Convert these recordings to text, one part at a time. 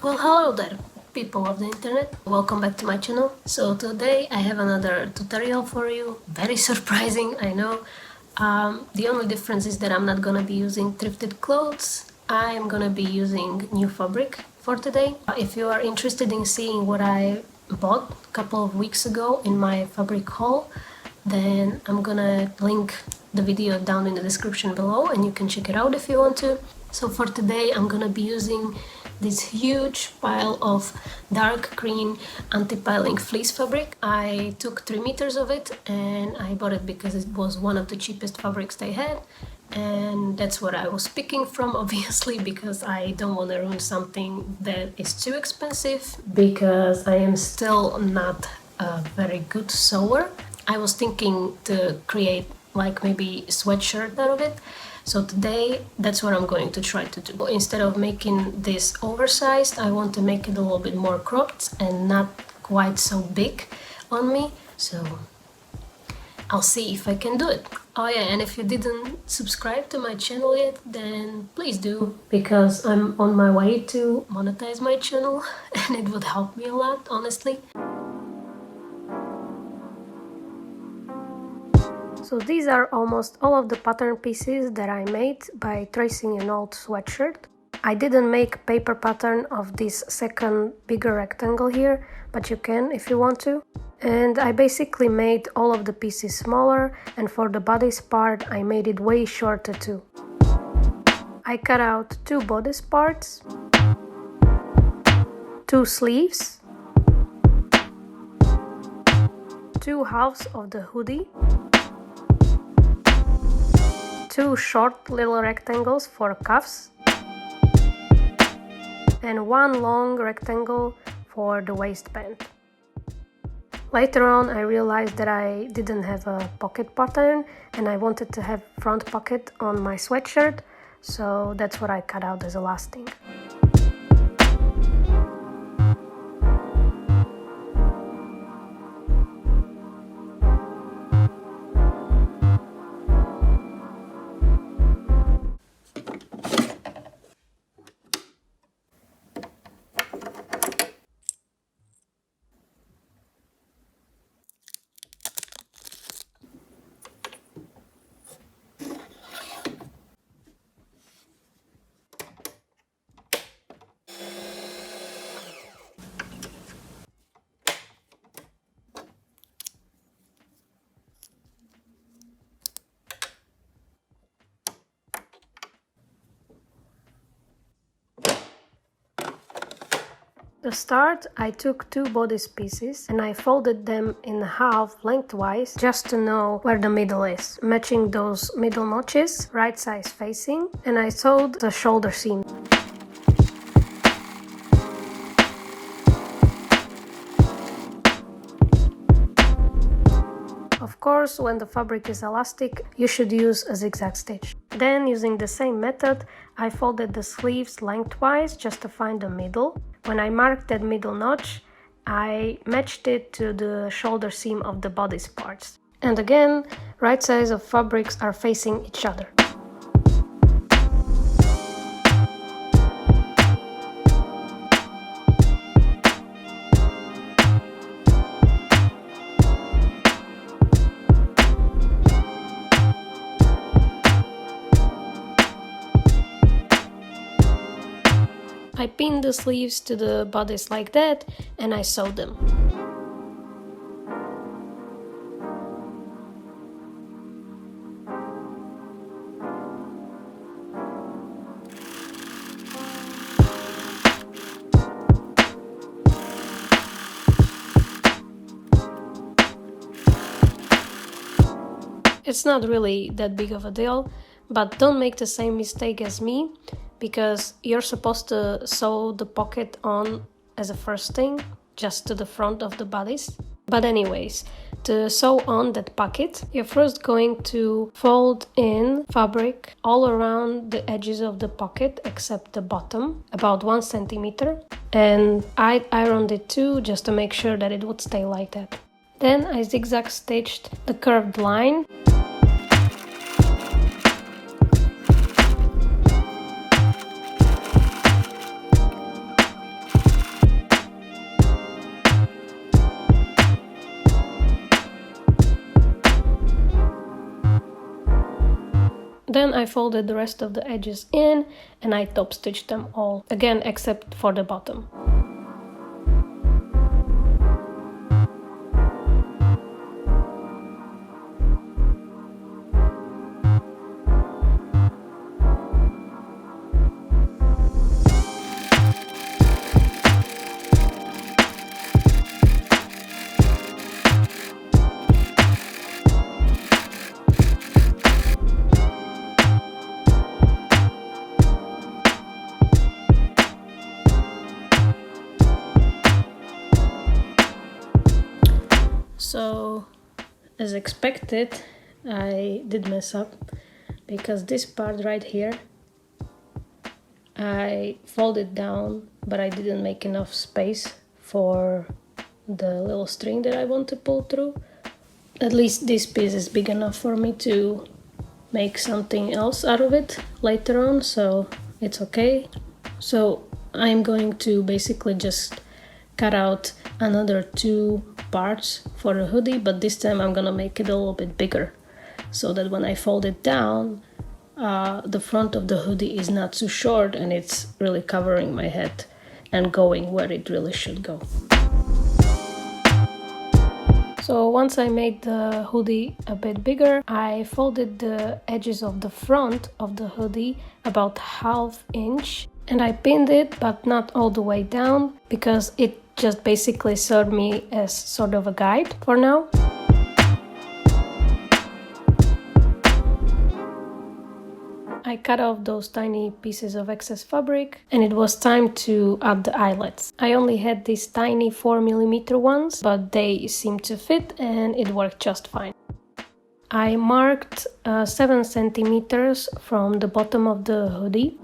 Well, hello there, people of the internet. Welcome back to my channel. So today I have another tutorial for you. Very surprising, I know. The only difference is that I'm not gonna be using thrifted clothes. I'm gonna be using new fabric for today. If you are interested in seeing what I bought a couple of weeks ago in my fabric haul, then I'm gonna link the video down in the description below and you can check it out if you want to. So for today I'm gonna be using this huge pile of dark green anti-piling fleece fabric. I took 3 meters of it and I bought it because it was one of the cheapest fabrics they had, and that's what I was picking from, obviously, because I don't want to ruin something that is too expensive, because I am still not a very good sewer. I was thinking to create like maybe a sweatshirt out of it. So today that's what I'm going to try to do. Instead of making this oversized, I want to make it a little bit more cropped and not quite so big on me. So I'll see if I can do it. Oh yeah, and if you didn't subscribe to my channel yet, then please do, because I'm on my way to monetize my channel and it would help me a lot, honestly. So these are almost all of the pattern pieces that I made by tracing an old sweatshirt. I didn't make a paper pattern of this second bigger rectangle here, but you can if you want to. And I basically made all of the pieces smaller, and for the bodice part I made it way shorter too. I cut out 2 bodice parts, 2 sleeves, 2 halves of the hoodie, 2 short little rectangles for cuffs, and 1 long rectangle for the waistband. Later on I realized that I didn't have a pocket pattern and I wanted to have front pocket on my sweatshirt, so that's what I cut out as a last thing. To start, I took 2 bodice pieces and I folded them in half lengthwise just to know where the middle is, matching those middle notches, right size facing, and I sewed the shoulder seam. Of course, when the fabric is elastic, you should use a zigzag stitch. Then, using the same method, I folded the sleeves lengthwise just to find the middle. When I marked that middle notch, I matched it to the shoulder seam of the bodice parts. And again, right sides of fabrics are facing each other. I pinned the sleeves to the bodice like that and I sewed them. It's not really that big of a deal, but don't make the same mistake as me, because you're supposed to sew the pocket on as a first thing, just to the front of the bodice. But anyways, to sew on that pocket, you're first going to fold in fabric all around the edges of the pocket except the bottom, about 1 centimeter. And I ironed it too, just to make sure that it would stay like that. Then I zigzag stitched the curved line. Then I folded the rest of the edges in and I top stitched them all, again except for the bottom. So, as expected, I did mess up because this part right here, I folded down, but I didn't make enough space for the little string that I want to pull through. At least this piece is big enough for me to make something else out of it later on, so it's okay. So I'm going to basically just cut out another 2 parts for the hoodie, but this time I'm gonna make it a little bit bigger so that when I fold it down, the front of the hoodie is not too short and it's really covering my head and going where it really should go. So once I made the hoodie a bit bigger, I folded the edges of the front of the hoodie about 1/2 inch and I pinned it, but not all the way down because it just basically served me as sort of a guide for now. I cut off those tiny pieces of excess fabric and it was time to add the eyelets. I only had these tiny 4mm ones, but they seemed to fit and it worked just fine. I marked 7 centimeters from the bottom of the hoodie.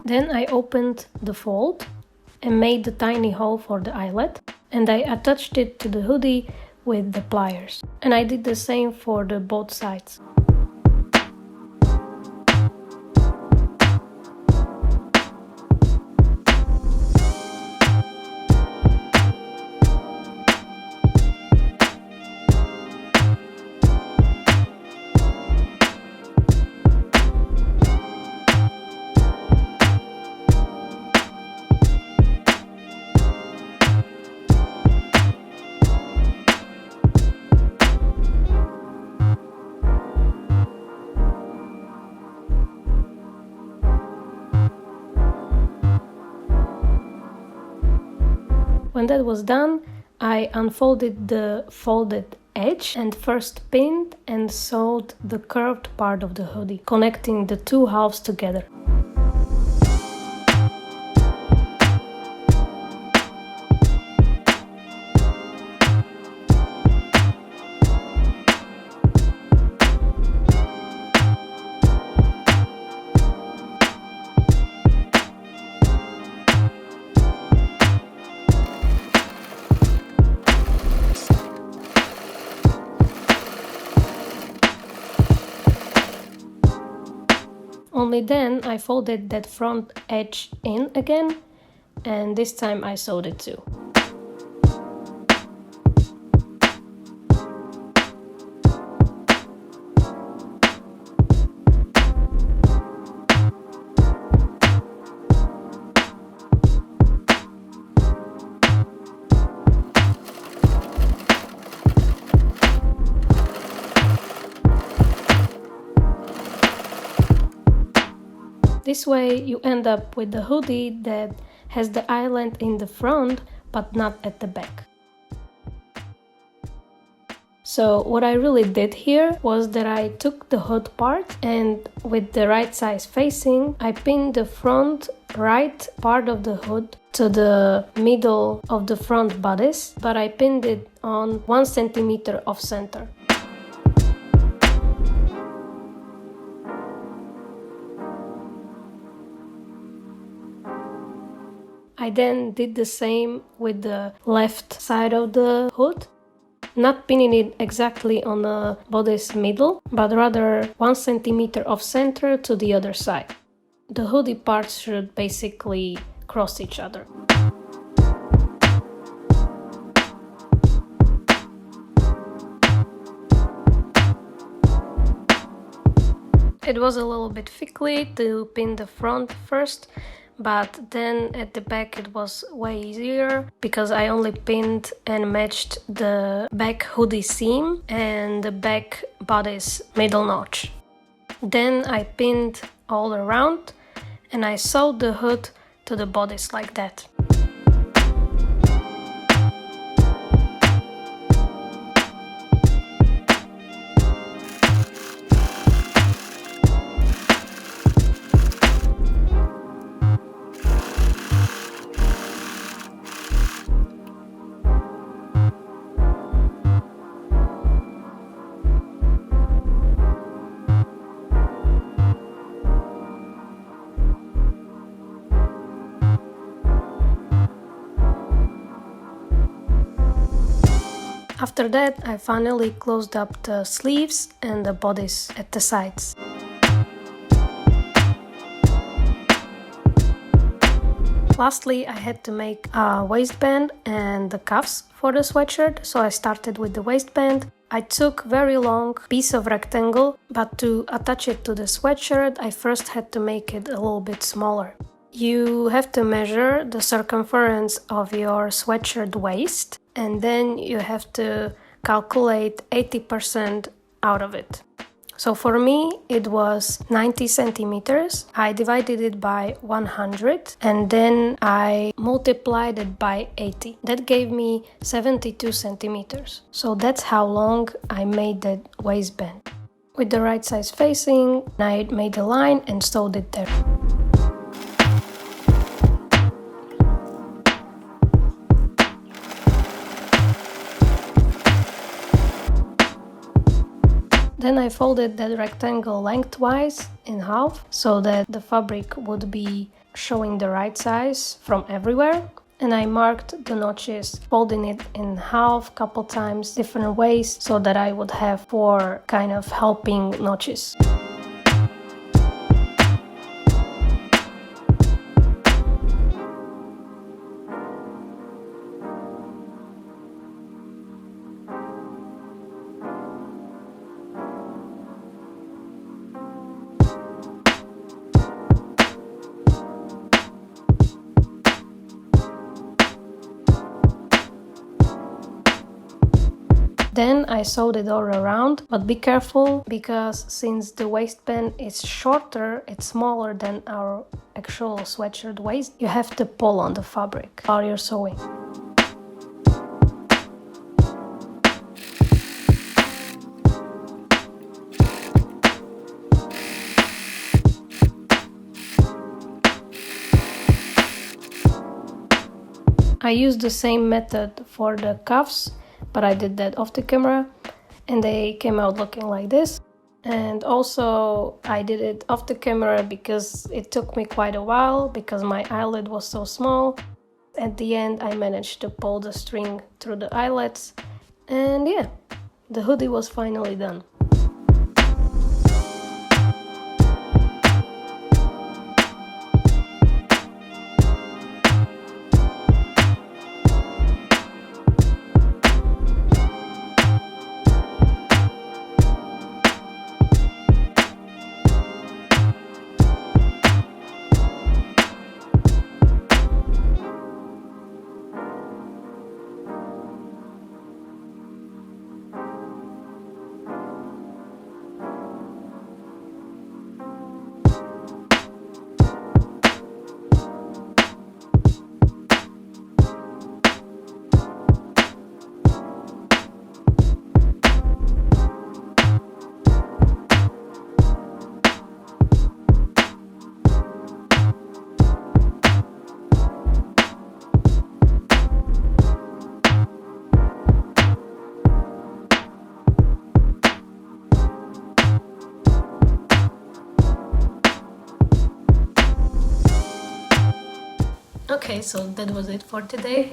Then I opened the fold and made the tiny hole for the eyelet, and I attached it to the hoodie with the pliers. And I did the same for the both sides. When that was done, I unfolded the folded edge and first pinned and sewed the curved part of the hoodie, connecting the 2 halves together. Only then I folded that front edge in again, and this time I sewed it too. This way you end up with the hoodie that has the eyelet in the front but not at the back. So what I really did here was that I took the hood part and with the right size facing, I pinned the front right part of the hood to the middle of the front bodice, but I pinned it on 1 centimeter off center. I then did the same with the left side of the hood, not pinning it exactly on the bodice middle, but rather 1 centimeter off center to the other side. The hoodie parts should basically cross each other. It was a little bit fickly to pin the front first, but then at the back it was way easier because I only pinned and matched the back hoodie seam and the back body's middle notch. Then I pinned all around and I sewed the hood to the bodice like that. After that, I finally closed up the sleeves and the bodice at the sides. Lastly, I had to make a waistband and the cuffs for the sweatshirt, so I started with the waistband. I took very long piece of rectangle, but to attach it to the sweatshirt, I first had to make it a little bit smaller. You have to measure the circumference of your sweatshirt waist, and then you have to calculate 80% out of it. So for me it was 90 centimeters. I divided it by 100 and then I multiplied it by 80. That gave me 72 centimeters. So that's how long I made that waistband. With the right size facing, I made a line and sewed it there. Then I folded that rectangle lengthwise in half so that the fabric would be showing the right size from everywhere. And I marked the notches, folding it in half couple times different ways so that I would have 4 kind of helping notches. Then I sewed it all around, but be careful because since the waistband is shorter, it's smaller than our actual sweatshirt waist, you have to pull on the fabric while you're sewing. I used the same method for the cuffs, but I did that off the camera and they came out looking like this. And also I did it off the camera because it took me quite a while because my eyelid was so small. At the end I managed to pull the string through the eyelets and yeah, the hoodie was finally done. Okay, so that was it for today,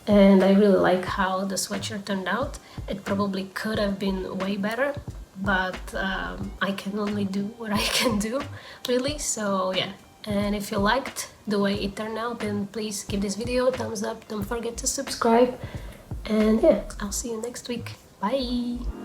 and I really like how the sweatshirt turned out. It probably could have been way better, but I can only do what I can do, really, so yeah. And if you liked the way it turned out, then please give this video a thumbs up, don't forget to subscribe, and yeah, I'll see you next week. Bye!